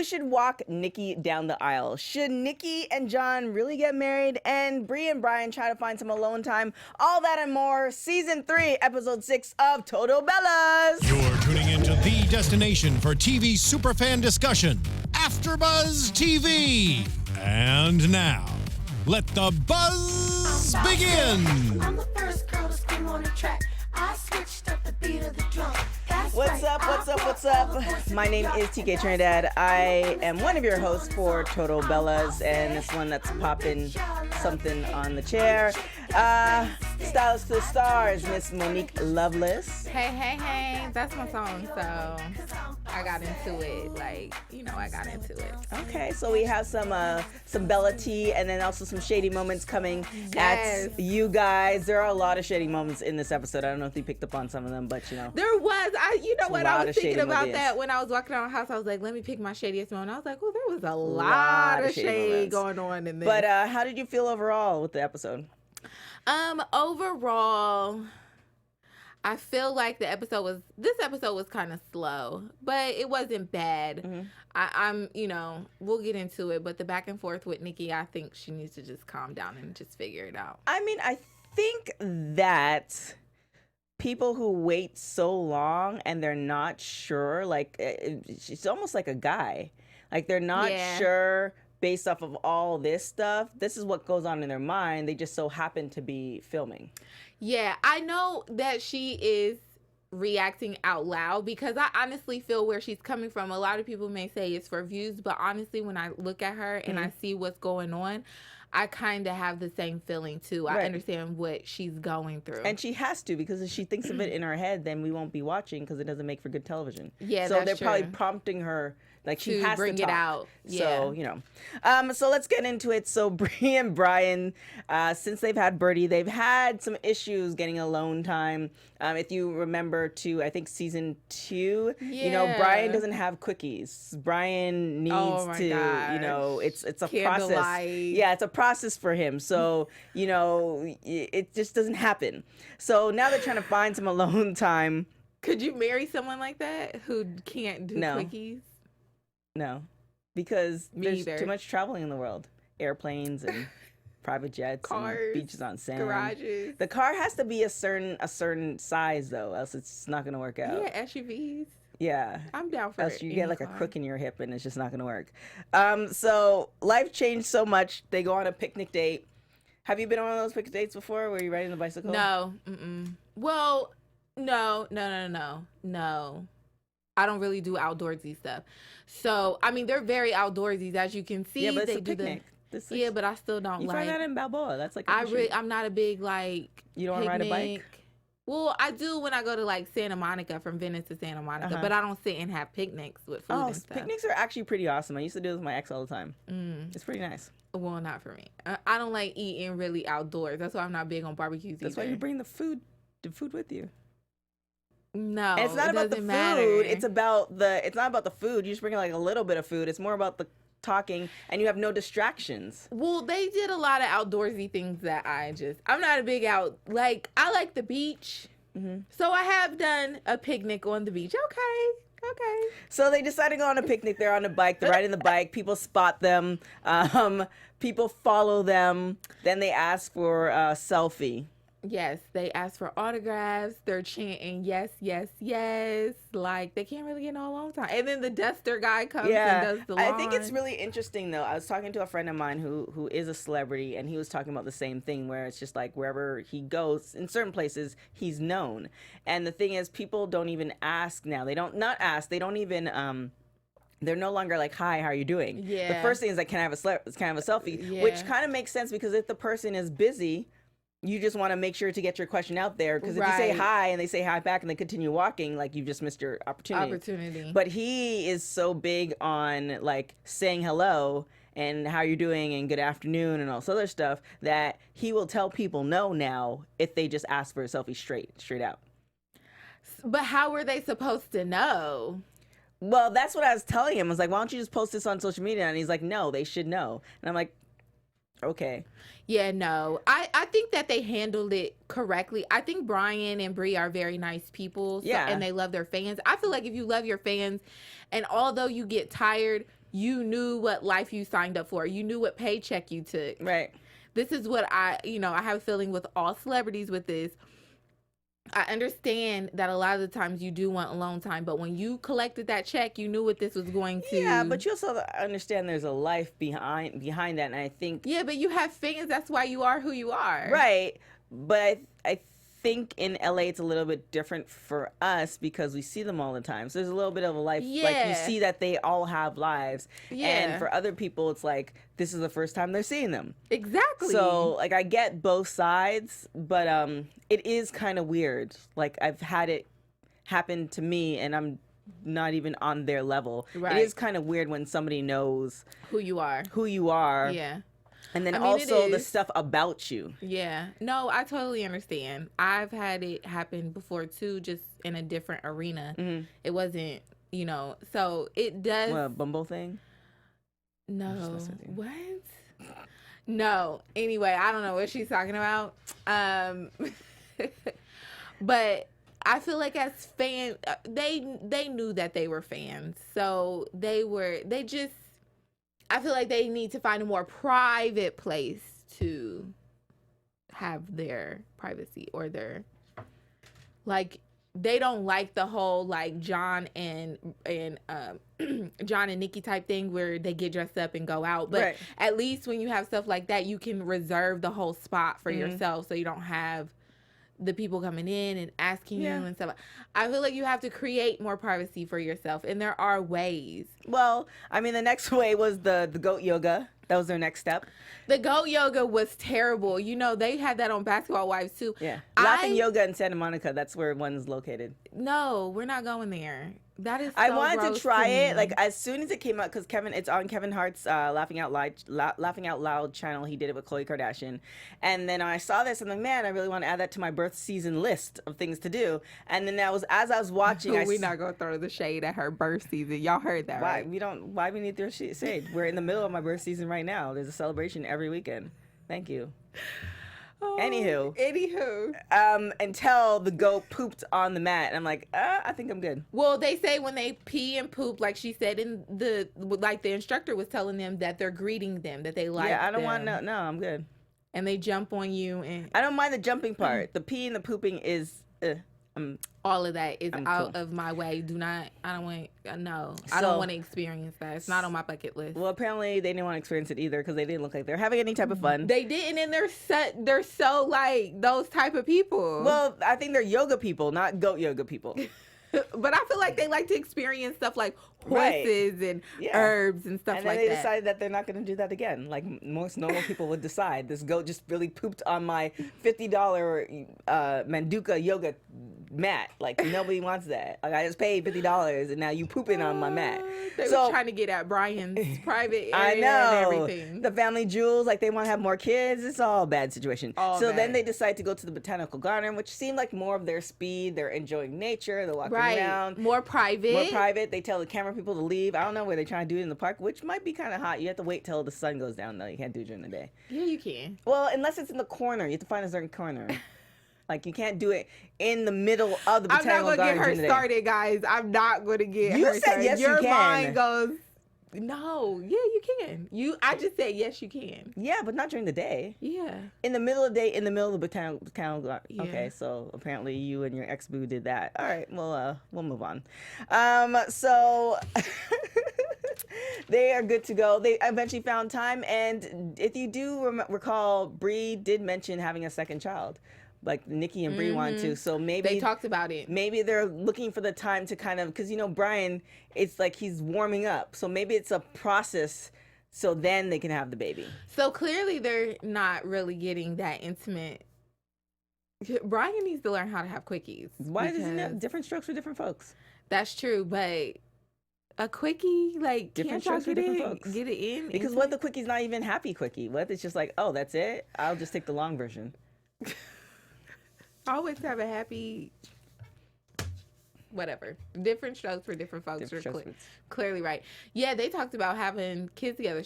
Who should walk Nikki down the aisle? Should Nikki and John really get married? And Brie and Bryan try to find some alone time? All that and more. Season 3, Episode 6 of Total Bellas. You're tuning into the destination for TV superfan discussion, AFTERBUZZ TV. And now, let the buzz begin. I'm the first girl to scream on the track. I switched up the beat of the drum. What's up, what's up, what's up? My name is TK Trinidad. I am one of your hosts for Total Bellas, and this one that's popping something on the chair. Stylist to the stars, Miss Monique Loveless. Hey, that's my song, so I got into it, I got into it. Okay, so we have some Bella tea and then also some shady moments coming at you guys. There are a lot of shady moments in this episode. I don't know if you picked up on some of them, but There was. I was thinking about moments. that when I was walking around the house. I was like, let me pick my shadiest moment. I was like, oh, there was a lot of shade going on in this. But how did you feel overall with the episode? Overall, I feel like this episode was kind of slow, but it wasn't bad. Mm-hmm. We'll get into it, but the back and forth with Nikki, I think she needs to just calm down and just figure it out. I mean, I think that people who wait so long and they're not sure, it's almost like a guy. Like, they're not sure based off of all this stuff. This is what goes on in their mind. They just so happen to be filming. Yeah, I know that she is reacting out loud because I honestly feel where she's coming from. A lot of people may say it's for views, but honestly, when I look at her and I see what's going on, I kind of have the same feeling too. I understand what she's going through. And she has to, because if she thinks of it in her head, then we won't be watching because it doesn't make for good television. Yeah, so that's they're true. probably prompting her, she has bring to talk. it out. So, so let's get into it. So Brie and Bryan, since they've had Birdie, they've had some issues getting alone time. If you remember to, I think season 2, Bryan doesn't have quickies. Bryan needs it's a process. Yeah, it's a process for him. So, it just doesn't happen. So now they're trying to find some alone time. Could you marry someone like that who can't do quickies? No, because there's too much traveling in the world. Airplanes and private jets, cars, and beaches on sand, garages. The car has to be a certain size though, else it's not gonna work out. Yeah, SUVs. Yeah, I'm down for it. Else you get a crook in your hip and it's just not gonna work. So life changed so much. They go on a picnic date. Have you been on one of those picnic dates before where you're riding the bicycle? No. Well, no. I don't really do outdoorsy stuff. So, I mean, they're very outdoorsy, as you can see. Yeah, but it's a picnic. But I still don't you find that in Balboa. That's I'm not a big, You don't want to ride a bike? Well, I do when I go to, Santa Monica, from Venice to Santa Monica. But I don't sit and have picnics with food and stuff. Picnics are actually pretty awesome. I used to do this with my ex all the time. It's pretty nice. Well, not for me. I don't like eating really outdoors. That's why I'm not big on barbecues That's why you bring the food with you. No, and it's not about the food. Matter. It's not about the food. You just bring a little bit of food. It's more about the talking, and you have no distractions. Well, they did a lot of outdoorsy things that I'm not a big I like the beach. Mm-hmm. So I have done a picnic on the beach. Okay. So they decide to go on a picnic. They're on a bike. They're riding the bike. People spot them. People follow them. Then they ask for a selfie. Yes, they ask for autographs. They're chanting, yes, yes, yes. They can't really get no alone time. And then the duster guy comes and does the lawn. I think it's really interesting, though. I was talking to a friend of mine who is a celebrity, and he was talking about the same thing, where it's just wherever he goes, in certain places, he's known. And the thing is, people don't even ask now. They don't even... they're no longer hi, how are you doing? Yeah. The first thing is can I have a selfie? Which kind of makes sense, because if the person is busy... You just want to make sure to get your question out there, because if you say hi and they say hi back and they continue walking, you've just missed your opportunity. But he is so big on saying hello and how you're doing and good afternoon and all this other stuff that he will tell people no now if they just ask for a selfie straight out. But how were they supposed to know? Well, that's what I was telling him. I was like, why don't you just post this on social media? And he's like, no, they should know. And I'm like, okay. Yeah, no. I think that they handled it correctly. I think Bryan and Brie are very nice people. And they love their fans. I feel like if you love your fans, and although you get tired, you knew what life you signed up for. You knew what paycheck you took. Right. This is what I have a feeling with all celebrities with this. I understand that a lot of the times you do want alone time, but when you collected that check, you knew what this was going to. Yeah, but you also understand there's a life behind that, and I think. Yeah, but you have fans. That's why you are who you are. Right, but I think in LA it's a little bit different for us because we see them all the time. So there's a little bit of a life. Yeah. Like you see that they all have lives. Yeah. And for other people, it's like this is the first time they're seeing them. Exactly. So like I get both sides, but it is kind of weird. Like I've had it happen to me, and I'm not even on their level. Right. It is kind of weird when somebody knows who you are. Yeah. And then I mean, also the stuff about you. Yeah. No, I totally understand. I've had it happen before too, just in a different arena. Mm-hmm. It wasn't, so it does. What, a Bumble thing? No. What? No. Anyway, I don't know what she's talking about. But I feel like as fans, they knew that they were fans. So I feel like they need to find a more private place to have their privacy or their, like, they don't like the whole like John and John and Nikki type thing where they get dressed up and go out. But right. At least when you have stuff like that, you can reserve the whole spot for yourself, so you don't have the people coming in and asking you and stuff. I feel like you have to create more privacy for yourself, and there are ways. Well, I mean, the next way was the goat yoga. That was their next step. The goat yoga was terrible. They had that on Basketball Wives too. Yeah. Laughing yoga in Santa Monica. That's where one's located. No, we're not going there. That is so I wanted to try it me. like as soon as it came out because it's on Kevin Hart's Laughing Out Loud channel. He did it with Khloe Kardashian, and then I saw this. I'm like, man, I really want to add that to my birth season list of things to do. And then as I was watching, we're not gonna throw the shade at her birth season. Y'all heard that, right? Why we need to throw shade? We're in the middle of my birth season right now. There's a celebration every weekend. Thank you. Anywho, until the goat pooped on the mat, and I'm like, I think I'm good. Well, they say when they pee and poop, like she said, the instructor was telling them that they're greeting them, that they like. Yeah, I don't want no, I'm good. And they jump on you, and I don't mind the jumping part. The pee and the pooping is. All of that is out of my way. I don't want to experience that. It's not on my bucket list. Well, apparently they didn't want to experience it either because they didn't look like they're having any type of fun. They didn't, and they're so like those type of people. Well, I think they're yoga people, not goat yoga people. But I feel like they like to experience stuff like horses and herbs and stuff like that. And then they decided that they're not going to do that again. Like most normal people would decide. This goat just really pooped on my $50 Manduka yoga mat. Like nobody wants that. Like I just paid $50 and now you pooping on my mat. They were trying to get at Brian's private area I know. and everything. The family jewels, like they want to have more kids. It's all a bad situation. Then they decide to go to the botanical garden, which seemed like more of their speed. They're enjoying nature. They're walking around. More private. They tell the camera people to leave. I don't know where they're trying to do it in the park, which might be kind of hot. You have to wait till the sun goes down, though. You can't do it during the day. Yeah, you can. Well, unless it's in the corner. You have to find a certain corner. Like, you can't do it in the middle of the botanical garden. I'm not going to get her started, guys. I'm not going to get her started. You said yes, you can. Your mind goes, no. Yeah, you can. I just said yes, you can. Yeah, but not during the day. Yeah. In the middle of the day, in the middle of the botanical garden. Yeah. Okay, so apparently you and your ex-boo did that. All right, well, we'll move on. So they are good to go. They eventually found time, and if you do recall, Brie did mention having a second child. Like Nikki and Brie want to, so maybe they talked about it. Maybe they're looking for the time to kind of, because Brian, it's like he's warming up, so maybe it's a process, so then they can have the baby. So clearly they're not really getting that intimate. Brian needs to learn how to have quickies. Why isn't it different strokes for different folks? That's true, but a quickie, like, different can't strokes for different folks. Get it in? Because what if the quicky's not even happy quickie? What if it's just like, oh, that's it? I'll just take the long version. Always have a happy, whatever. Different strokes for different folks. Clearly right. Yeah, they talked about having kids together.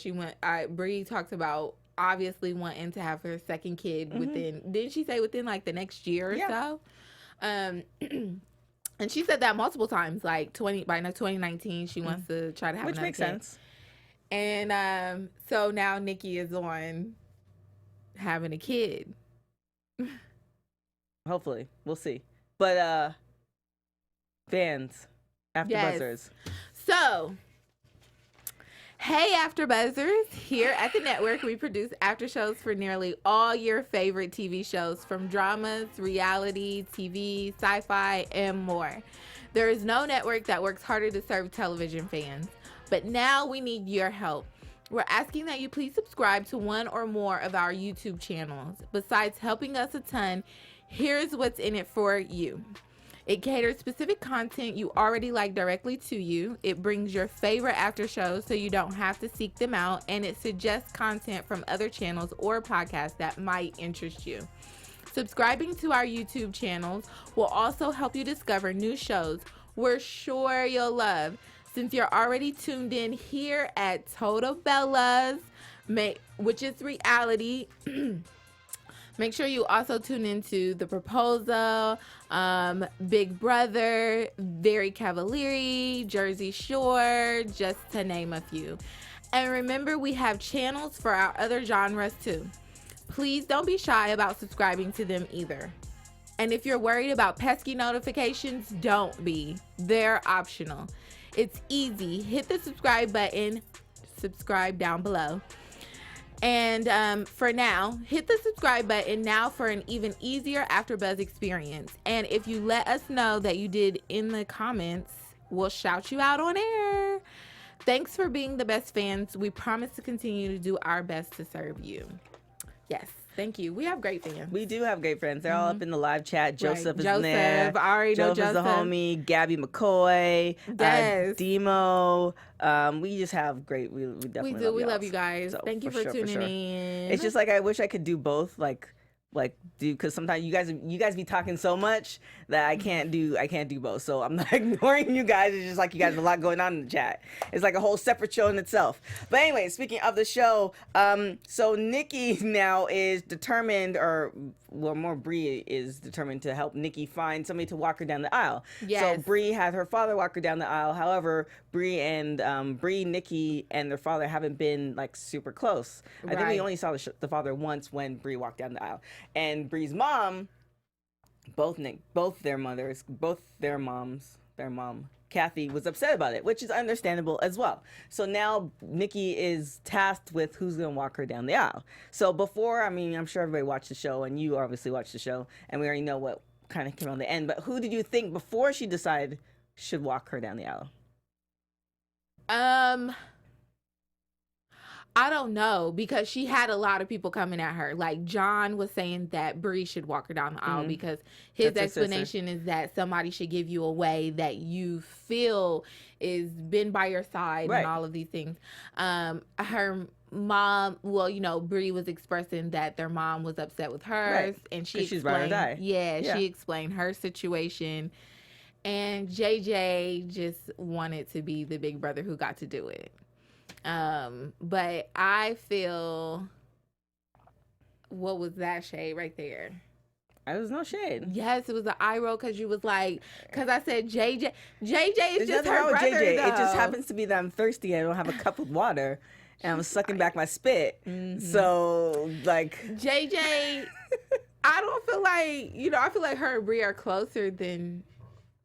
Brie talked about obviously wanting to have her second kid within. Didn't she say within like the next year or so? And she said that multiple times. Like by 2019, she wants to try to have. Which another makes kid. sense. And so now Nikki is on having a kid. Hopefully, we'll see. But fans, AfterBuzzers. So, hey AfterBuzzers, here at the network we produce after shows for nearly all your favorite TV shows, from dramas, reality, TV, sci-fi, and more. There is no network that works harder to serve television fans, but now we need your help. We're asking that you please subscribe to one or more of our YouTube channels. Besides helping us a ton, here's what's in it for you. It caters specific content you already like directly to you. It brings your favorite after shows so you don't have to seek them out. And it suggests content from other channels or podcasts that might interest you. Subscribing to our YouTube channels will also help you discover new shows we're sure you'll love. Since you're already tuned in here at Total Bellas, which is reality, make sure you also tune into The Proposal, Big Brother, Very Cavalieri, Jersey Shore, just to name a few. And remember, we have channels for our other genres too. Please don't be shy about subscribing to them either. And if you're worried about pesky notifications, don't be. They're optional. It's easy. Hit the subscribe button, subscribe down below. And for now, hit the subscribe button now for an even easier AfterBuzz experience. And if you let us know that you did in the comments, we'll shout you out on air. Thanks for being the best fans. We promise to continue to do our best to serve you. Yes. Thank you. We have great fans. We do have great friends. They're all up in the live chat. Joseph is in Joseph, there. I already know Joseph's the Joseph. homie. Gabby McCoy. Yes. Demo. We just have great. We definitely We do. love We y'all. love you guys. So, Thank you for sure, tuning sure. in. It's just like I wish I could do both. Like do, because sometimes you guys be talking so much that I can't do both. So I'm not ignoring you guys. It's just like you guys have a lot going on in the chat. It's like a whole separate show in itself. But anyway, speaking of the show, so Nikki now is determined, or well, more Brie is determined to help Nikki find somebody to walk her down the aisle. Yes. So Brie had her father walk her down the aisle. However, Brie, Nikki, and their father haven't been like super close. I think we Right. only saw the father once when Brie walked down the aisle. And Brie's mom, both their mom, Kathy, was upset about it, which is understandable as well. So now Nikki is tasked with who's going to walk her down the aisle. So before, I mean, I'm sure everybody watched the show, and you obviously watched the show, and we already know what kind of came on the end. But who did you think before she decided should walk her down the aisle? I don't know, because she had a lot of people coming at her. Like John was saying that Brie should walk her down the aisle because his That's his explanation is that somebody should give you a way that you feel is been by your side Right. and all of these things. Her mom, well, you know, Brie was expressing that their mom was upset with hers, Right. and she 'Cause she's ride or die. Yeah. she explained her situation. And JJ just wanted to be the big brother who got to do it. But I feel, what was that shade right there? There was no shade. Yes, it was an eye roll, because you was like, because I said JJ is There's just nothing her wrong with brother, JJ. though. It just happens to be that I'm thirsty. I don't have a cup of water, and I'm sucking back my spit. So, like, JJ, I don't feel like, you know, I feel like her and Brie are closer than,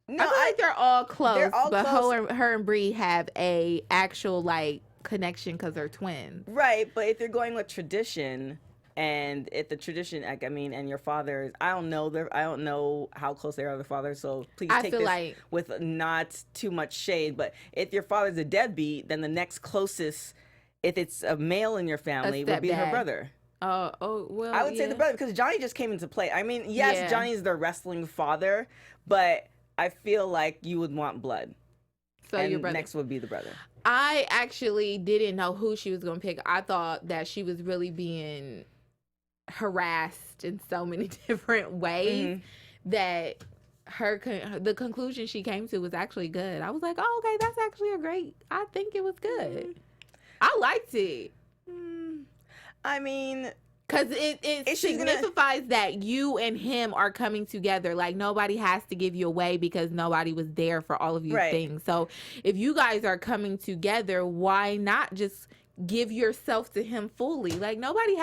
no, I feel like they're all close, all but close. her and Brie have a actual, like, connection because they're twins. right. But if you're going with tradition, and if the tradition, like, I mean, and your father, I don't know how close they are to their father. So please I take feel this like- with not too much shade. But if your father's a deadbeat, then the next closest, if it's a male in your family, would be her stepdad. brother. Oh, well, I would say yeah. the brother, because Johnny just came into play. I mean, yes, Yeah. Johnny's their wrestling father, but I feel like you would want blood. So and your brother. next would be the brother. I actually didn't know who she was going to pick. I thought that she was really being harassed in so many different ways that the conclusion she came to was actually good. I was like, oh, okay, that's actually I think it was good. I liked it. I mean, Because it signifies that you and him are coming together. Like, nobody has to give you away because nobody was there for all of you things. So if you guys are coming together, why not just give yourself to him fully? Like, nobody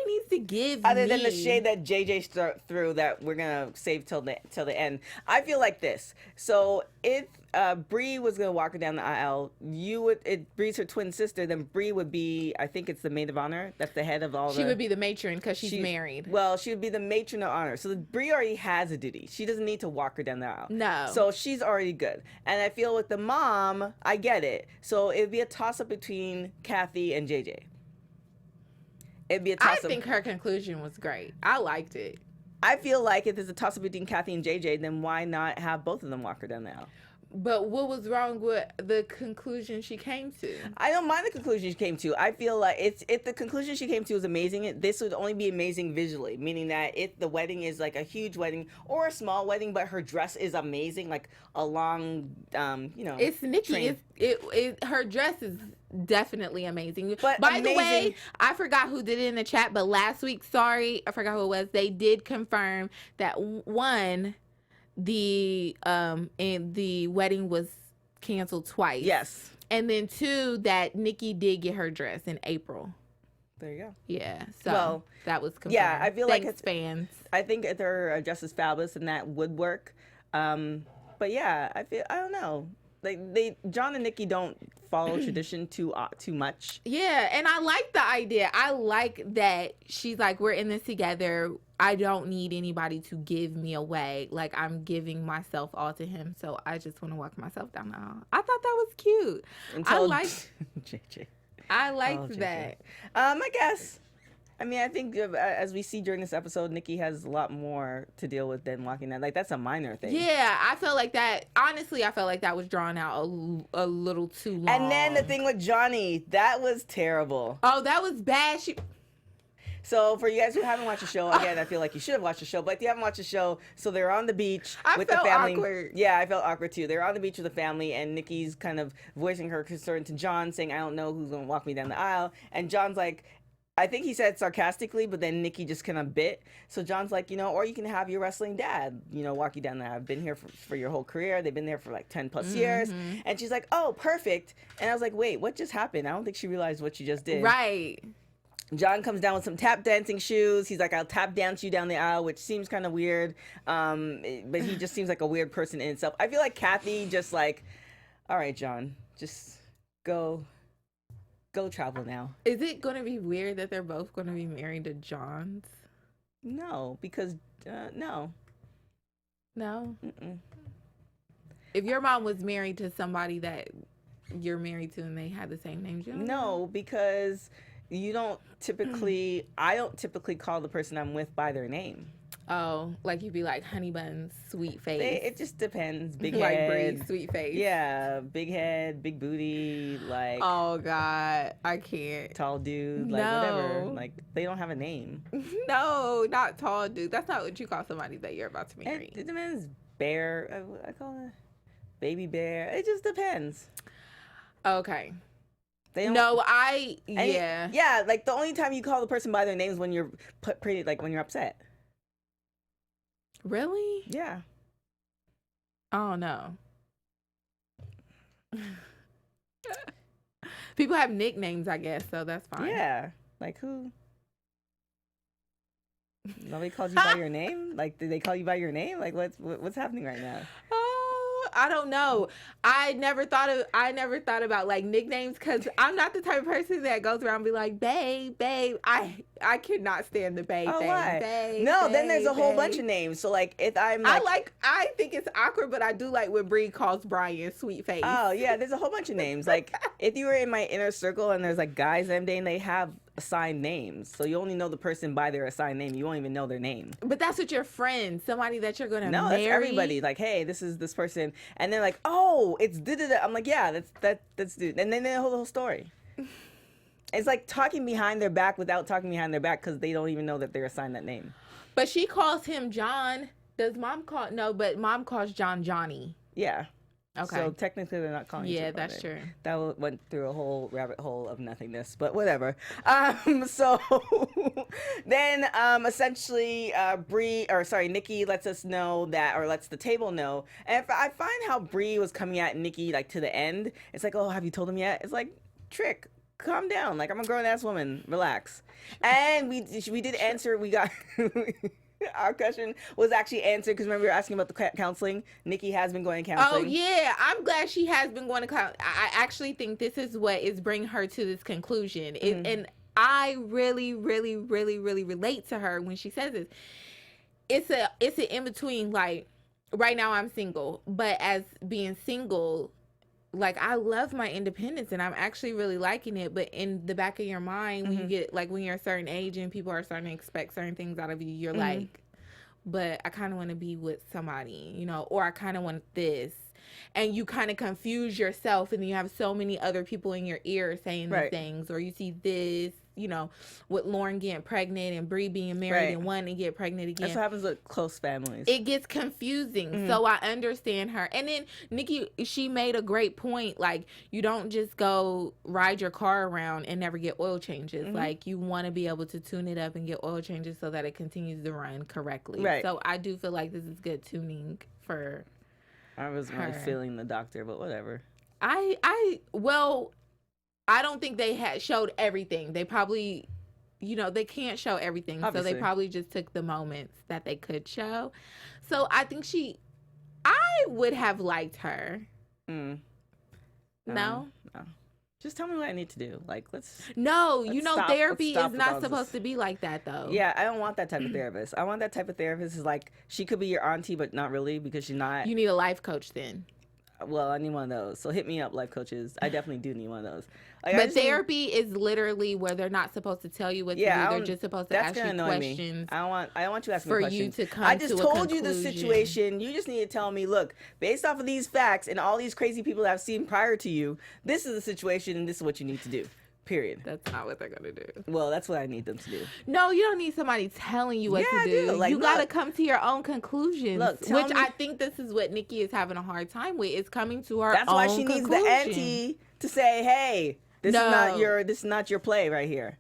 needs to give other than the shade that JJ threw that we're gonna save till the end. I feel like this. So if Brie was gonna walk her down the aisle, Brie's her twin sister, then Brie would be, I think it's the maid of honor. That's the head of all. She would be the matron because she's married. Well, she would be the matron of honor. So Brie already has a duty. She doesn't need to walk her down the aisle. No. So she's already good. And I feel with the mom, I get it. So it'd be a toss up between Kathy and JJ. It'd be a toss up. I think her conclusion was great. I liked it. I feel like if there's a toss up between Kathy and JJ, then why not have both of them walk her down the aisle? But what was wrong with the conclusion she came to? I don't mind the conclusion she came to. I feel like if the conclusion she came to is amazing, this would only be amazing visually, meaning that if the wedding is like a huge wedding or a small wedding, but her dress is amazing, like a long, It's Nikki. Her dress is definitely amazing. But by the way, I forgot who did it in the chat, but last week, sorry, I forgot who it was. They did confirm that the wedding was canceled twice. Yes. And then 2, that Nikki did get her dress in April. There you go. Yeah. So that was confirmed. Yeah, I feel like it's fans. I think if their dress is fabulous and that would work. But yeah, I don't know. Like John and Nikki don't follow tradition too much. Yeah, and I like the idea. I like that she's like, we're in this together. I don't need anybody to give me away. Like, I'm giving myself all to him. So I just want to walk myself down the aisle. I thought that was cute. I liked JJ. I liked that. I guess. I mean, I think as we see during this episode, Nikki has a lot more to deal with than walking that. Like, that's a minor thing. Yeah, I felt like that. Honestly, I felt like that was drawn out a little too long. And then the thing with Johnny, that was terrible. Oh, that was bad. So for you guys who haven't watched the show, again, I feel like you should have watched the show. But if you haven't watched the show, so they're on the beach with the family. I felt awkward. Yeah, I felt awkward too. They're on the beach with the family, and Nikki's kind of voicing her concern to John, saying, "I don't know who's gonna walk me down the aisle." And John's like, I think he said sarcastically, but then Nikki just kind of bit. So John's like, or you can have your wrestling dad, walk you down there. I've been here for your whole career. They've been there for like 10 plus years. And she's like, oh, perfect. And I was like, wait, what just happened? I don't think she realized what she just did. Right. John comes down with some tap dancing shoes. He's like, I'll tap dance you down the aisle, which seems kind of weird. But he just seems like a weird person in itself. I feel like Kathy just like, all right, John, just go travel now. Is it going to be weird that they're both going to be married to Johns? No, because no. No? Mm-mm. If your mom was married to somebody that you're married to and they had the same name, you don't know? No, because I don't typically call the person I'm with by their name. Oh, like you'd be like honey buns, sweet face. It just depends. Big like head, Brie, sweet face. Yeah, big head, big booty, like. Oh God, I can't. Tall dude, like whatever. Like they don't have a name. No, not tall dude. That's not what you call somebody that you're about to marry. It depends. Bear, I call it baby bear. It just depends. Okay. They don't, yeah. Like the only time you call the person by their names when you're pretty, like when you're upset. Really? Yeah. Oh no. People have nicknames, I guess, so that's fine. Yeah. Like who? Nobody calls you by your name? Like, did they call you by your name? Like, what's happening right now? I don't know. I never thought about like nicknames because I'm not the type of person that goes around and be like, babe. I cannot stand the babe thing. Why? Babe, no, babe, then there's a whole babe. bunch of names. So like, if I'm like, I think it's awkward, but I do like when Brie calls Bryan sweet face. Oh yeah, there's a whole bunch of names. Like, if you were in my inner circle and there's like guys I'm dating, they have assigned names, so you only know the person by their assigned name. You won't even know their name. But that's with your friend, somebody that you're gonna marry. No, that's everybody. Like, hey, this is this person, and they're like, oh, it's da-da-da. I'm like, yeah, that's dude, and then the whole story. It's like talking behind their back without talking behind their back because they don't even know that they're assigned that name. But she calls him John. Does mom call? No, but mom calls John Johnny. Yeah. Okay. So technically, they're not calling each other. Yeah, that's true. That went through a whole rabbit hole of nothingness, but whatever. So then, essentially, Nikki lets us know that, or lets the table know. And I find how Brie was coming at Nikki like to the end. It's like, oh, have you told him yet? It's like, Trick, calm down. Like, I'm a grown ass woman. Relax. And we did answer. We got. Our question was actually answered because remember we were asking about the counseling. Nikki has been going to counseling. Oh yeah, I'm glad she has been going to counseling. I actually think this is what is bringing her to this conclusion. And I really, really, really, really relate to her when she says this. It's an in between. Like right now, I'm single, but as being single, like I love my independence and I'm actually really liking it. But in the back of your mind, when you get like when you're a certain age and people are starting to expect certain things out of you, you're like, but I kind of want to be with somebody, you know, or I kind of want this. And you kind of confuse yourself and then you have so many other people in your ear saying these things, or you see this, you know, with Lauren getting pregnant and Brie being married and wanting to get pregnant again. That's what happens with close families. It gets confusing. So I understand her. And then Nikki, she made a great point. Like, you don't just go ride your car around and never get oil changes. Like, you want to be able to tune it up and get oil changes so that it continues to run correctly. Right. So I do feel like this is good tuning for I wasn't really feeling the doctor, but whatever. Well, I don't think they had showed everything. They probably, you know, they can't show everything. Obviously. So they probably just took the moments that they could show. So I think I would have liked her. No? No. Just tell me what I need to do. Like, let's therapy is not supposed to be like that, though. Yeah, I don't want that type of therapist. I want that type of therapist is like, she could be your auntie, but not really because she's not. You need a life coach then. Well, I need one of those. So hit me up, life coaches. I definitely do need one of those. Like, but therapy is literally where they're not supposed to tell you what to do. They're just supposed to ask you questions. Me. I don't want you to ask me questions. For you to come I just to told you the situation. You just need to tell me, look, based off of these facts and all these crazy people that I've seen prior to you, this is the situation and this is what you need to do. Period. That's not what they're going to do. Well, that's what I need them to do. No, you don't need somebody telling you what to do. Like, you got to come to your own conclusions. Look, I think this is what Nikki is having a hard time with, is coming to her That's own why she needs the auntie to say, hey, this is not your play right here.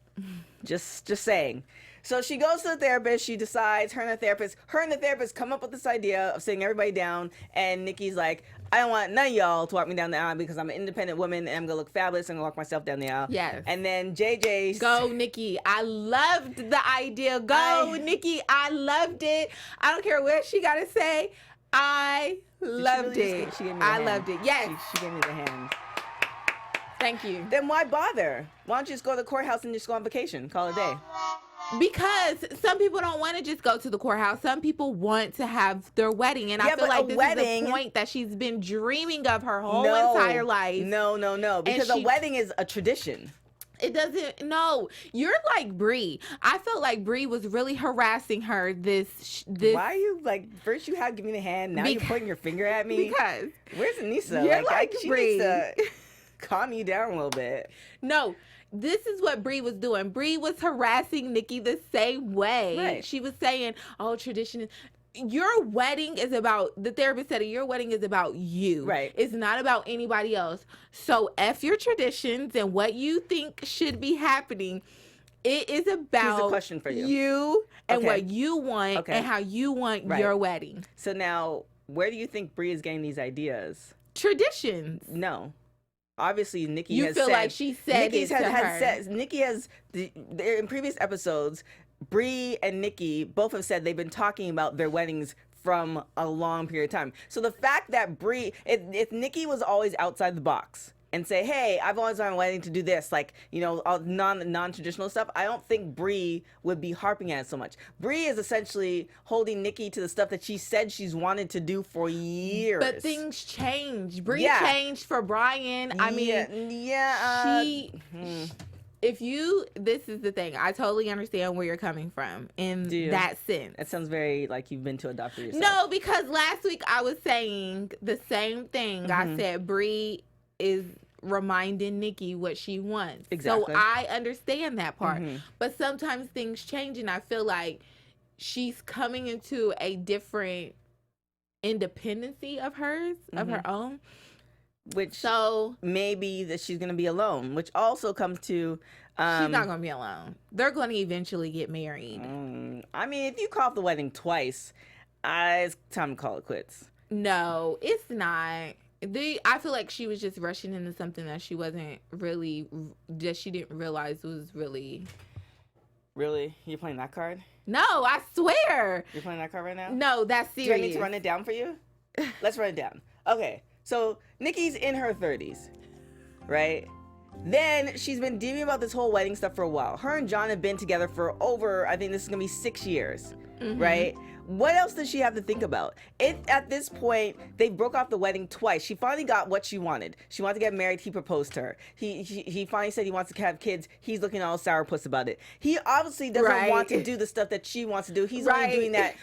Just saying. So she goes to the therapist. She decides, her and the therapist come up with this idea of sitting everybody down. And Nikki's like, I don't want none of y'all to walk me down the aisle because I'm an independent woman and I'm going to look fabulous. I'm going to walk myself down the aisle. Yes. And then JJ. Go, Nikki. I loved the idea. Nikki. I loved it. I don't care what she got to say. I loved it. She gave me the hand. Loved it. Yes. She gave me the hand. Thank you. Then why bother? Why don't you just go to the courthouse and just go on vacation? Call it a day. Because some people don't want to just go to the courthouse. Some people want to have their wedding. And I feel like this is the point that she's been dreaming of her whole entire life. No. Because a wedding is a tradition. It doesn't. No, you're like Brie. I felt like Brie was really harassing her. This. Why are you like? First you had give me the hand. Now you're pointing your finger at me. Because where's Anissa? You're like she Brie. needs to calm you down a little bit. No. This is what Brie was doing. Brie was harassing Nikki the same way. Right. She was saying, oh, tradition. Your wedding is about, the therapist said, your wedding is about you. Right. It's not about anybody else. So F your traditions and what you think should be happening. It is about Here's a question for you. You and what you want and how you want your wedding. So now, where do you think Brie is getting these ideas? Traditions. No. Obviously, Nikki you has feel said, like she said Nikki it to her. Said, Nikki has, in previous episodes, Brie and Nikki both have said they've been talking about their weddings from a long period of time. So the fact that Brie, if Nikki was always outside the box and say, hey, I've always wanted a wedding to do this, like, you know, all non-traditional stuff, I don't think Brie would be harping at it so much. Brie is essentially holding Nikki to the stuff that she said she's wanted to do for years. But things change. Brie changed for Bryan. I mean, this is the thing. I totally understand where you're coming from in that sense. It sounds very like you've been to a doctor yourself. No, because last week I was saying the same thing. I said Brie is reminding Nikki what she wants. Exactly. So I understand that part. But sometimes things change and I feel like she's coming into a different independency of hers, of her own. Which So maybe that she's gonna be alone, which also comes to she's not gonna be alone. They're gonna eventually get married. I mean, if you call off the wedding twice, it's time to call it quits. No, it's not. I feel like she was just rushing into something that she wasn't really, that she didn't realize was really. Really? You're playing that card? No, I swear. You're playing that card right now? No, that's Do I serious. need to run it down for you? Let's run it down. Okay, so Nikki's in her 30s, right? Then she's been dealing about this whole wedding stuff for a while. Her and John have been together for over, I think this is gonna be 6 years, right? What else does she have to think about? At this point, they broke off the wedding twice. She finally got what she wanted. She wanted to get married. He proposed to her. He finally said he wants to have kids. He's looking all sourpuss about it. He obviously doesn't want to do the stuff that she wants to do. He's only doing that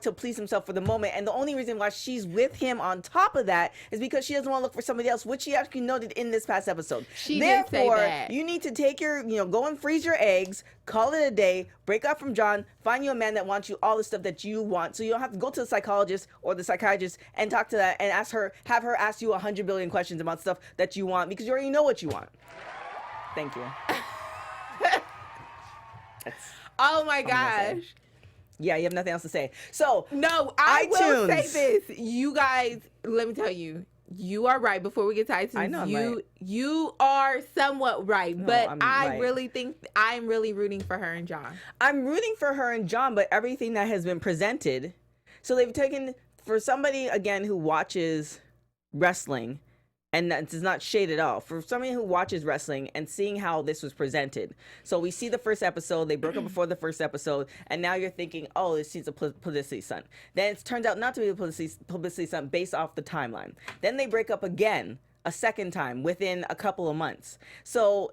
to please himself for the moment. And the only reason why she's with him on top of that is because she doesn't want to look for somebody else, which she actually noted in this past episode. She did say Therefore, that. you need to take your, go and freeze your eggs, call it a day, break up from John, find you a man that wants you all the stuff that you want. So you don't have to go to the psychologist or the psychiatrist and talk to that and have her ask you 100 billion questions about stuff that you want because you already know what you want. Thank you. Oh my gosh. Yeah, you have nothing else to say. So, No, I will iTunes. say this. You guys, let me tell you, you are right. Before we get to iTunes, I know I'm right. You are somewhat right, but I'm I right. really think I'm really rooting for her and John. I'm rooting for her and John, but everything that has been presented. So they've taken, for somebody, again, who watches wrestling, and that does not shade at all, for somebody who watches wrestling and seeing how this was presented. So we see the first episode, they broke up before the first episode, and now you're thinking, oh, this is a publicity stunt. Then it turns out not to be a publicity stunt based off the timeline. Then they break up again, a second time, within a couple of months. So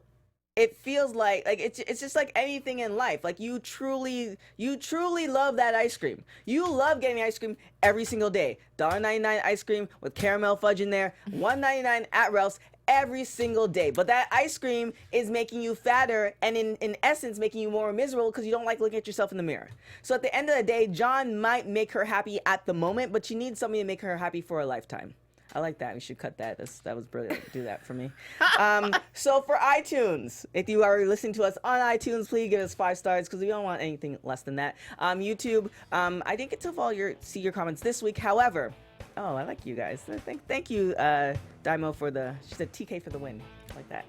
it feels like it's just like anything in life. Like you truly love that ice cream. You love getting ice cream every single day. $1.99 ice cream with caramel fudge in there. $1.99 at Ralph's every single day. But that ice cream is making you fatter and in essence making you more miserable because you don't like looking at yourself in the mirror. So at the end of the day, John might make her happy at the moment, but she needs somebody to make her happy for a lifetime. I like that. We should cut that. That was brilliant. Do that for me. So for iTunes, if you are listening to us on iTunes, please give us 5 stars because we don't want anything less than that. YouTube, I didn't get to see your comments this week. However, I like you guys. Thank you, Daimo, she said TK for the win. I like that.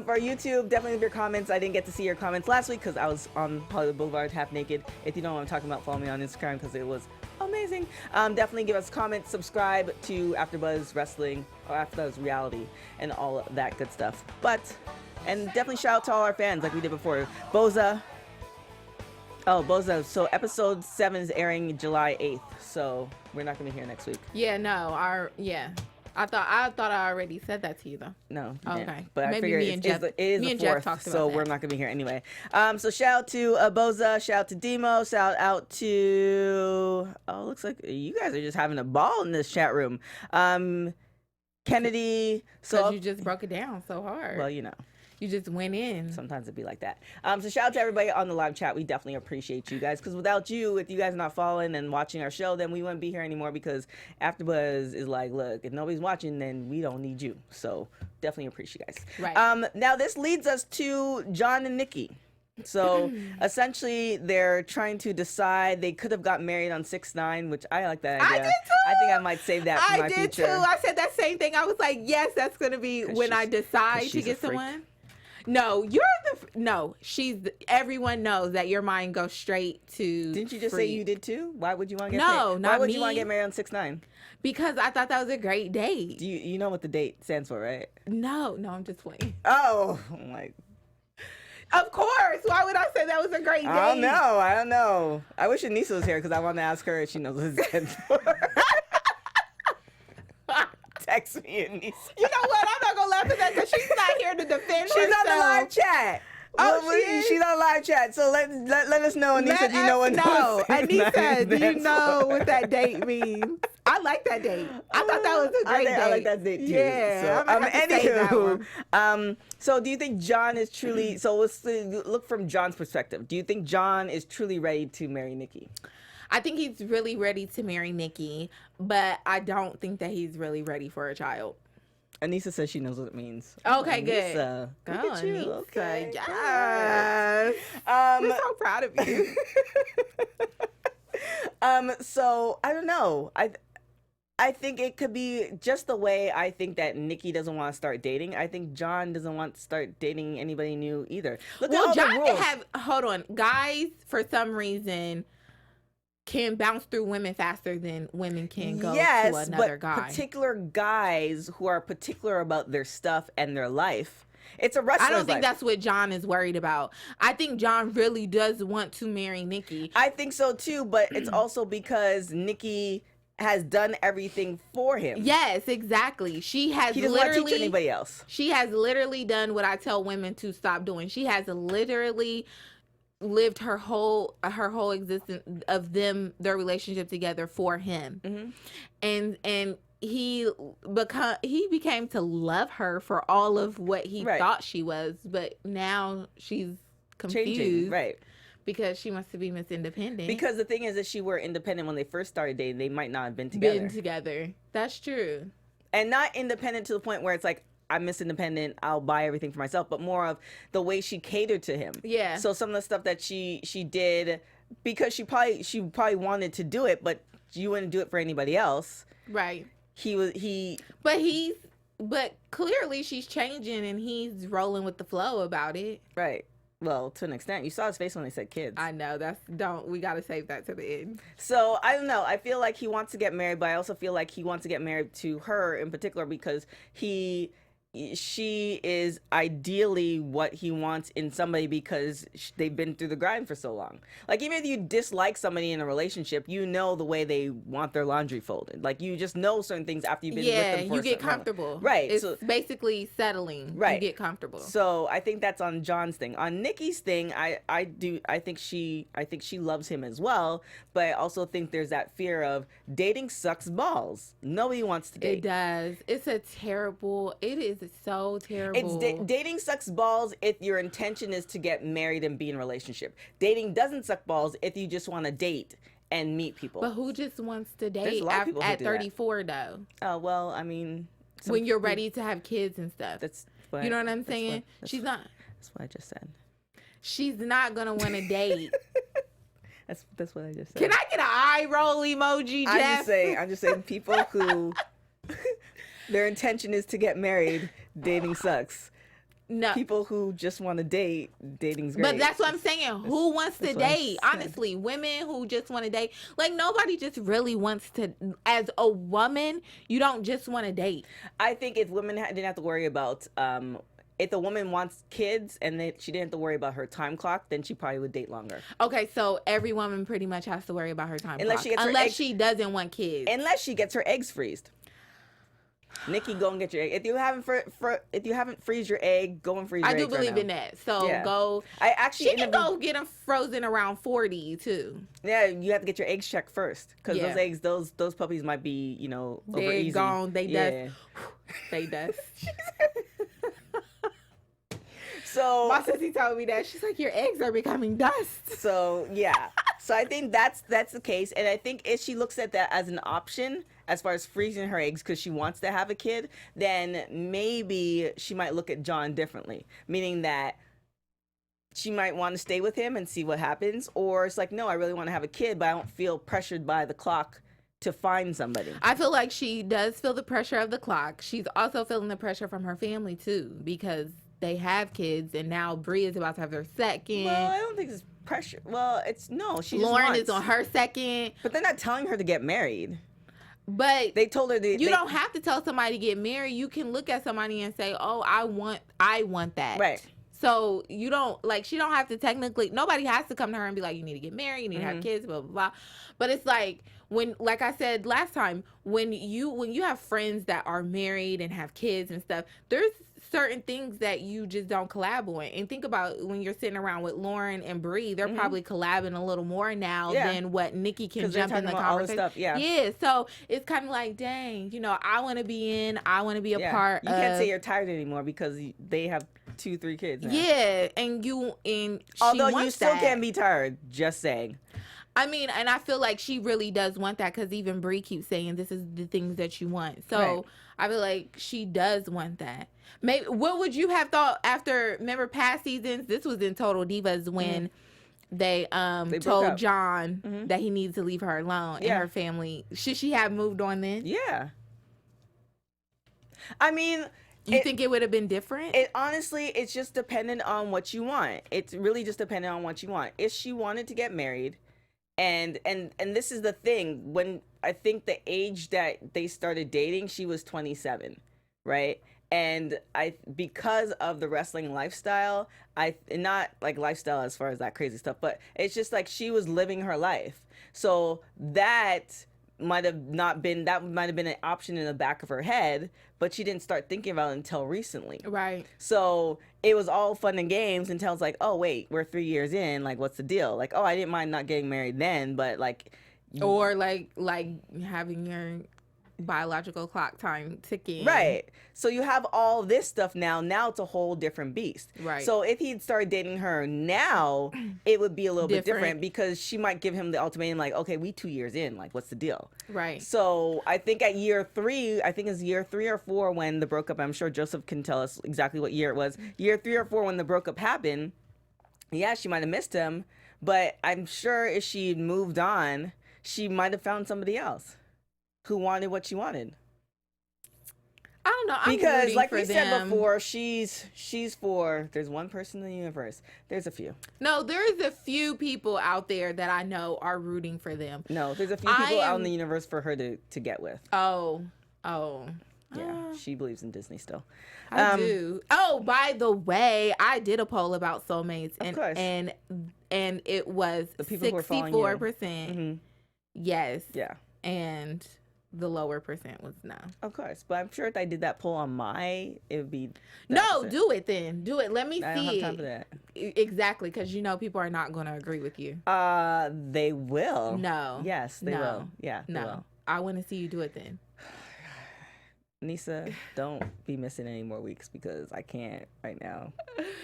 For YouTube, definitely leave your comments. I didn't get to see your comments last week because I was on Hollywood Boulevard half naked. If you don't know what I'm talking about, follow me on Instagram because it was amazing. Definitely give us comments, subscribe to AfterBuzz Wrestling or AfterBuzz Reality and all of that good stuff. And definitely shout out to all our fans like we did before. Boza. So episode 7 is airing July 8th. So we're not going to be here next week. Yeah, no, I thought I already said that to you though. No. Okay. But maybe I figured me and Jeff, it is me the and 4th, Jeff talked about so that. we're not going to be here anyway. So shout out to Boza, shout out to Demo, shout out to, looks like you guys are just having a ball in this chat room. Kennedy. Because you just broke it down so hard. Well, you just went in. sometimes it'd be like that. So shout out to everybody on the live chat. We definitely appreciate you guys because without you, if you guys are not following and watching our show, then we wouldn't be here anymore because AfterBuzz is like, look, if nobody's watching, then we don't need you. So definitely appreciate you guys. Right. Now this leads us to John and Nikki. So essentially, they're trying to decide. They could have got married on 6/9, which I like that idea. I did too. I think I might save that for my future. I did too. I said that same thing. I was like, yes, that's gonna be when I decide to she's a get freak. someone. No, everyone knows that your mind goes straight to. Didn't you just say freak. you did too? Why would you want to get No, married? not Why would me. you want to get married on 6/9? Because I thought that was a great date. Do you know what the date stands for, right? No, I'm just playing. Oh, I'm like, Of course. Why would I say that was a great date? I don't know. I wish Anissa was here because I want to ask her if she knows what it stands for. Text me, Anissa. You know what? I'm not gonna laugh at that because she's not here to defend herself. She's on the live chat. She's on live chat. So let us know, Anissa. Do you know what? No, Anissa, do you know what that date means? I like that date. I thought that was a great date. I like that date too. Yeah. So, I'm gonna have to save that one. So do you think John is truly? So let's look from John's perspective. Do you think John is truly ready to marry Nikki? I think he's really ready to marry Nikki, but I don't think that he's really ready for a child. Anissa says she knows what it means. Okay, good. Anissa. Look at you. Anissa. Okay. Yes. I'm so proud of you. So I don't know. I think it could be just the way I think that Nikki doesn't want to start dating. I think John doesn't want to start dating anybody new either. Look at all John the rules. can have. Hold on, guys. For some reason, can bounce through women faster than women can go to another guy. Particular guys who are particular about their stuff and their life. It's a wrestler's I don't think life. that's what John is worried about. I think John really does want to marry Nikki. I think so too, but it's also because Nikki has done everything for him. Yes, exactly. He doesn't want to teach anybody else. She has literally done what I tell women to stop doing. She has literally lived her whole existence of their relationship together for him. And he became to love her for all of what he thought she was, but now she's confused. Changing, right. Because she wants to be Miss Independent. Because the thing is that she were independent when they first started dating. They might not have been together. That's true. And not independent to the point where it's like, I'm Miss Independent, I'll buy everything for myself, but more of the way she catered to him. Yeah. So some of the stuff that she did, because she probably wanted to do it, but you wouldn't do it for anybody else. Right. But clearly she's changing and he's rolling with the flow about it. Right. Well, to an extent. You saw his face when they said kids. I know. We got to save that to the end. So, I don't know. I feel like he wants to get married, but I also feel like he wants to get married to her in particular because she is ideally what he wants in somebody because they've been through the grind for so long. Like, even if you dislike somebody in a relationship, you know the way they want their laundry folded. Like, you just know certain things after you've been with them for you get comfortable. Right. It's basically settling. Right. You get comfortable. So I think that's on John's thing. On Nikki's thing, I think she loves him as well, but I also think there's that fear of dating sucks balls. Nobody wants to date. It does. It is so terrible. Dating sucks balls if your intention is to get married and be in a relationship. Dating doesn't suck balls if you just want to date and meet people. But who just wants to date at 34 though? Oh, well, I mean, when you're ready to have kids and stuff. You know what I'm saying? That's what I just said. She's not gonna want to date. That's what I just said. Can I get an eye roll emoji, Jeff? I'm just saying people who their intention is to get married, dating sucks. No. People who just want to date, dating's great. But that's what I'm saying. Who wants to date? Honestly, women who just want to date. Like, nobody just really wants to. As a woman, you don't just want to date. I think if women didn't have to worry about, if the woman wants kids and she didn't have to worry about her time clock, then she probably would date longer. Okay, so every woman pretty much has to worry about her time clock. Unless she doesn't want kids. Unless she gets her eggs freezed. Nikki, go and get your egg. If you haven't freeze your egg, go and freeze your egg. I do believe in that. So go. She can go get them frozen around 40 too. Yeah, you have to get your eggs checked first because those eggs, those puppies might be, they're over easy. Gone. They dust. They dust. So my sissy told me that. She's like, your eggs are becoming dust. So yeah. So I think that's the case, and I think if she looks at that as an option as far as freezing her eggs because she wants to have a kid, then maybe she might look at John differently, meaning that she might want to stay with him and see what happens, or it's like, no, I really want to have a kid, but I don't feel pressured by the clock to find somebody. I feel like she does feel the pressure of the clock. She's also feeling the pressure from her family too, because they have kids, and now Brie is about to have her second. Well, I don't think it's pressure. Well, she Lauren is on her second. But they're not telling her to get married. But they told her you don't have to tell somebody to get married. You can look at somebody and say, "Oh, I want that." Right. So you don't she don't have to technically. Nobody has to come to her and be like, "You need to get married. You need to have kids." Blah blah blah. But it's like when, like I said last time, when you have friends that are married and have kids and stuff, there's certain things that you just don't collab on. And think about when you're sitting around with Lauren and Brie, they're probably collabing a little more now than what Nikki can jump in the conversation. Stuff, yeah, so it's kind of like, dang, I want to be in, I want to be a part. You can't say you're tired anymore because they have 2-3 kids now. Yeah, and although you still can't be tired, just saying. I mean, and I feel like she really does want that because even Brie keeps saying this is the things that you want. So Right. I feel like she does want that. Maybe what would you have thought after? Remember past seasons? This was in Total Divas when they broke told up. John that he needs to leave her alone and Yeah. her family. Should she have moved on then? Yeah. I mean, You think it would have been different? it honestly, it's just dependent on what you want. It's really just dependent on what you want. If she wanted to get married, and this is the thing, when I think the age that they started dating, she was 27, right? And because of the wrestling lifestyle, not like lifestyle as far as that crazy stuff, but it's just like she was living her life. So that might have been an option in the back of her head, but she didn't start thinking about it until recently. Right. So it was all fun and games until it's like, oh wait, we're 3 years in. Like, what's the deal? Like, oh, I didn't mind not getting married then, but like, Or like having your biological clock time ticking. right. So you have all this stuff now. Now it's a whole different beast. Right. So if he'd started dating her now, it would be a little bit different because she might give him the ultimatum like, okay, we 2 years in. Like, what's the deal? Right. So I think at year 3, I think it's year 3 or 4 when the broke up. I'm sure Joseph can tell us exactly what year it was. Year 3 or 4 when the broke up happened. Yeah, she might have missed him, but I'm sure if she'd moved on, she might have found somebody else who wanted what she wanted. I don't know. I'm Because rooting like for we said them. before, she's for, there's one person in the universe. There's a few. No, there's a few people out there that I know are rooting for them. No, there's a few people out in the universe for her to get with. Oh. Yeah, she believes in Disney still. I do. Oh, by the way, I did a poll about soulmates, and course. and it was The people who are following you. 64%. Yes. Yeah. And the lower percent was no. Of course, but I'm sure if I did that poll on it would be. No, do it then. Do it. Let me see. I don't have time for that. Exactly, because people are not going to agree with you. They will. No. Yes, they No. will. Yeah, they No. will. I want to see you do it then. Nisa, don't be missing any more weeks because I can't right now.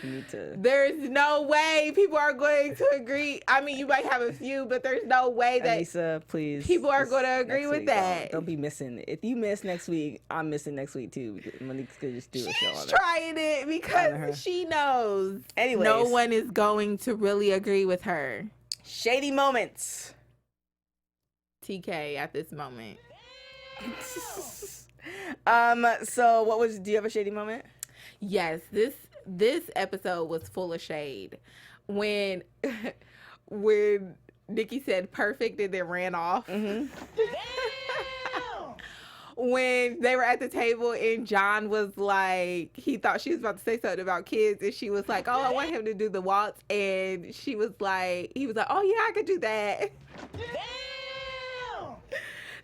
You need to. There's no way people are going to agree. I mean, you might have a few, but there's no way that Nisa, please. people are just going to agree next with week, that. Don't be missing. If you miss next week, I'm missing next week too. Because Monique's gonna just do a show on She's that. trying it her. because she knows Anyways. no one is going to really agree with her. Shady moments. TK at this moment. So do you have a shady moment? Yes, this episode was full of shade. When Nikki said perfect and then ran off. Mm-hmm. When they were at the table and John was like, he thought she was about to say something about kids, and she was like, oh, I want him to do the waltz, and he was like, oh yeah, I could do that.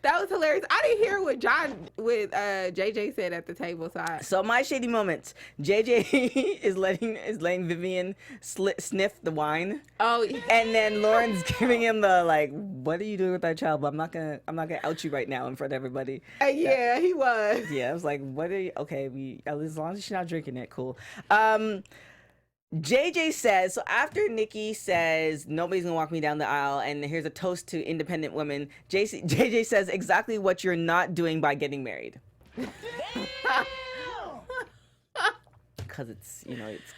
That was hilarious. I didn't hear what JJ said at the table. So my shady moments. JJ is letting Vivian sniff the wine. Oh, And then Lauren's giving him the like, what are you doing with that child? But I'm not gonna out you right now in front of everybody. yeah, he was. Yeah, I was like, what are you? Okay, as long as she's not drinking it, cool. JJ says, so after Nikki says, nobody's gonna walk me down the aisle, and here's a toast to independent women, JJ says exactly what you're not doing by getting married. Because it's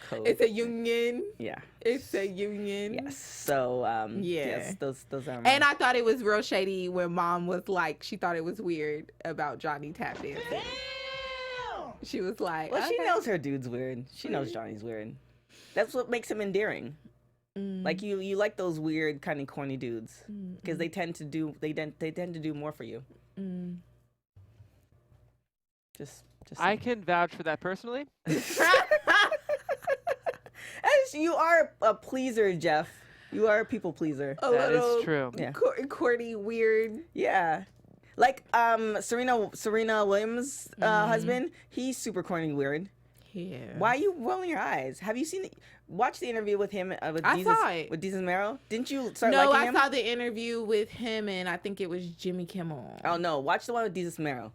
code. It's a union. Yeah. It's a union. Yes. So, Yeah. yes, those are And I thought it was real shady when Mom was like, she thought it was weird about Johnny tap dancing. She was like, well, she okay. knows her dude's weird. She knows Johnny's weird. That's what makes him endearing. Like you like those weird kind of corny dudes because they tend to do more for you. Just I can vouch for that personally. You are a pleaser, Jeff. You are a people pleaser. A That little is true. Yeah. corny, weird. Yeah. Like Serena Williams' husband, he's super corny weird. Yeah. Why are you rolling your eyes? Have you seen watch the interview with him with I saw it. with Jesus Mero? Didn't you start No, liking I him? saw the interview with him, and I think it was Jimmy Kimmel. Oh no, watch the one with Jesus Mero.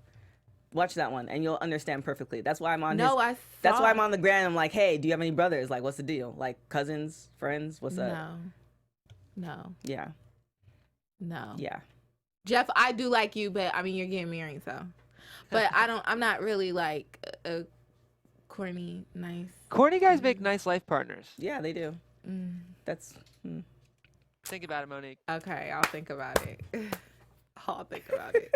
Watch that one, and you'll understand perfectly. That's why I'm on. No, That's why I'm on the ground. I'm like, hey, do you have any brothers? Like, what's the deal? Like cousins, friends? What's up? No. Yeah. No. Yeah. Jeff, I do like you, but I mean, you're getting married, so. But I'm not really like a corny, nice. Corny guys make nice life partners. Yeah, they do. That's. Think about it, Monique. Okay, I'll think about it. I'll think about it.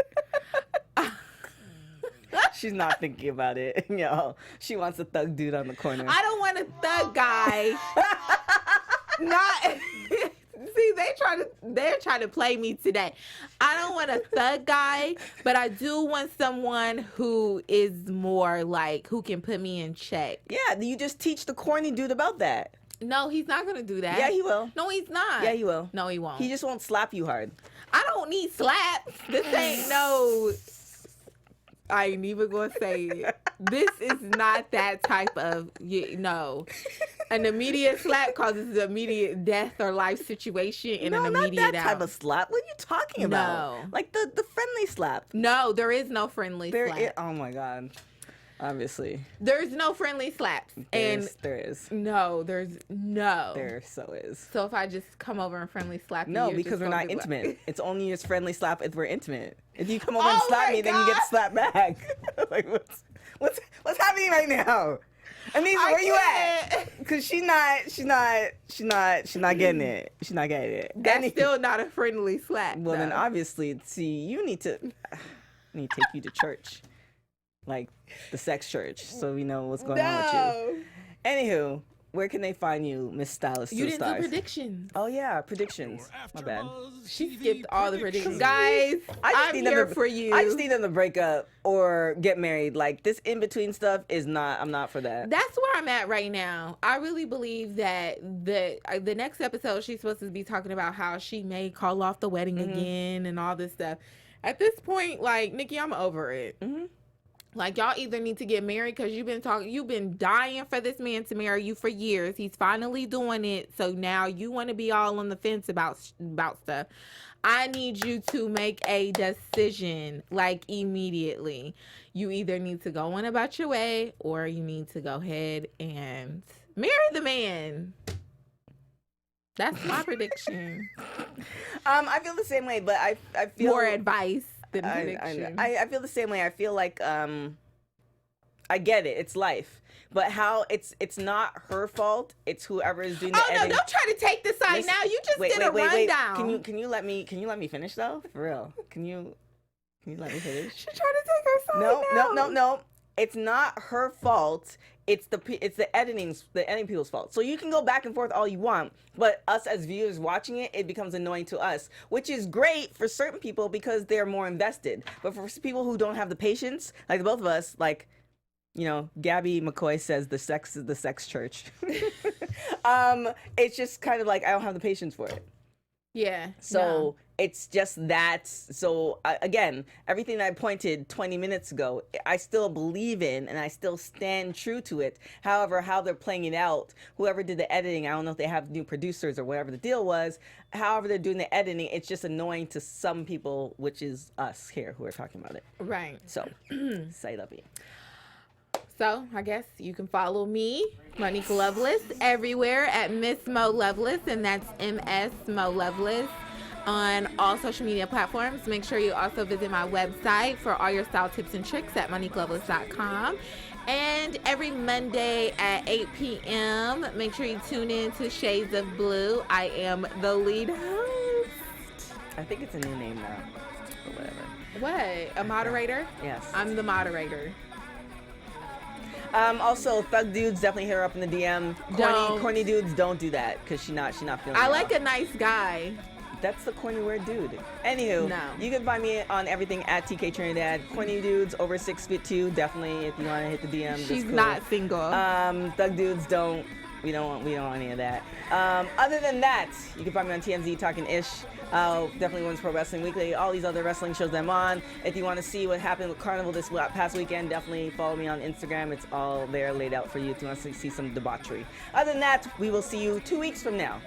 She's not thinking about it. Yo, she wants a thug dude on the corner. I don't want a thug guy. Not. See, they're trying to play me today. I don't want a thug guy, but I do want someone who is more like who can put me in check. Yeah, you just teach the corny dude about that. No, he's not gonna do that. Yeah, he will. No, he's not. Yeah, he will. No, he won't. He just won't slap you hard. I don't need slaps. This ain't no. I ain't even gonna say it. This is not that type of no. An immediate slap causes an immediate death or life situation in an immediate not that type of slap. What are you talking about? No. Like the friendly slap. No, there is no friendly slap. Oh my god. Obviously. There's no friendly slaps. There is. No, there's no. There so is. So if I just come over and friendly slap you, No, you're because just we're gonna not be like- intimate. It's only just friendly slap if we're intimate. If you come over and slap me, then you get slapped back. Like what's happening right now? Anissa, where you at? Because she's not getting it. She's not getting it. That's still not a friendly slap. Well, then though. obviously, see, you need to take you to church, like the sex church, so we know what's going on with you. Anywho, where can they find you, Miss Stylist You didn't do Superstars? predictions. Oh yeah, predictions. My bad. She skipped all the predictions. Guys, I'm here for you. I just need them to break up or get married. Like this in between stuff is not. I'm not for that. That's where I'm at right now. I really believe that the next episode she's supposed to be talking about how she may call off the wedding again and all this stuff. At this point, like Nikki, I'm over it. Like y'all either need to get married because you've been dying for this man to marry you for years. He's finally doing it, so now you want to be all on the fence about stuff. I need you to make a decision like immediately. You either need to go on about your way or you need to go ahead and marry the man. That's my prediction. I feel the same way, but I feel More advice than prediction. I feel the same way. I feel like I get it. It's life, but how it's not her fault. It's whoever is doing the editing. Don't try to take the side now. You just did a rundown. Can you let me finish though? For real? Can you let me finish? She's trying to take her side. No. It's not her fault. It's the editing people's fault. So you can go back and forth all you want, but us as viewers watching it becomes annoying to us, which is great for certain people because they're more invested. But for people who don't have the patience, like both of us, like, you know, Gabby McCoy says the sex is the sex church. It's just kind of like I don't have the patience for it. Yeah. So it's just that. So again, everything that I pointed 20 minutes ago, I still believe in and I still stand true to it. However, how they're playing it out, whoever did the editing, I don't know if they have new producers or whatever the deal was. However they're doing the editing, it's just annoying to some people, which is us here who are talking about it. Right. So, say that be. So I guess you can follow me, Monique Loveless, everywhere at Miss Mo Loveless, and that's MS Mo Loveless on all social media platforms. Make sure you also visit my website for all your style tips and tricks at MoniqueLoveless.com. And every Monday at 8 p.m., make sure you tune in to Shades of Blue. I am the lead host. I think it's a new name now, or whatever. What? A moderator? Yes. I'm the moderator. Also, thug dudes, definitely hit her up in the DM. Corny dudes, don't do that because she's not feeling I it like out. a nice guy. That's the corny weird dude. Anywho, No. you can find me on everything at TK Trinidad. Corny dudes over 6'2", definitely. If you want to hit the DM, She's that's cool. not single. Thug dudes don't. We don't want any of that. Other than that, you can find me on TMZ Talking Ish. Definitely Women's Pro Wrestling Weekly. All these other wrestling shows that I'm on. If you want to see what happened with Carnival this past weekend, definitely follow me on Instagram. It's all there laid out for you if you want to see some debauchery. Other than that, we will see you 2 weeks from now.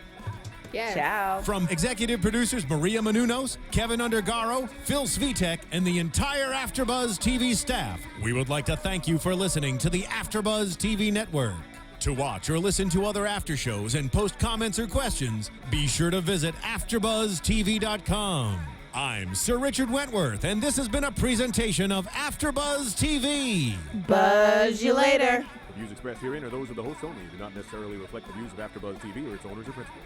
Yes. Ciao. From executive producers Maria Menounos, Kevin Undergaro, Phil Svitek, and the entire AfterBuzz TV staff, we would like to thank you for listening to the AfterBuzz TV network. To watch or listen to other after shows and post comments or questions, be sure to visit AfterBuzzTV.com. I'm Sir Richard Wentworth, and this has been a presentation of AfterBuzz TV. Buzz you later. The views expressed herein are those of the hosts only and do not necessarily reflect the views of AfterBuzz TV or its owners or principals.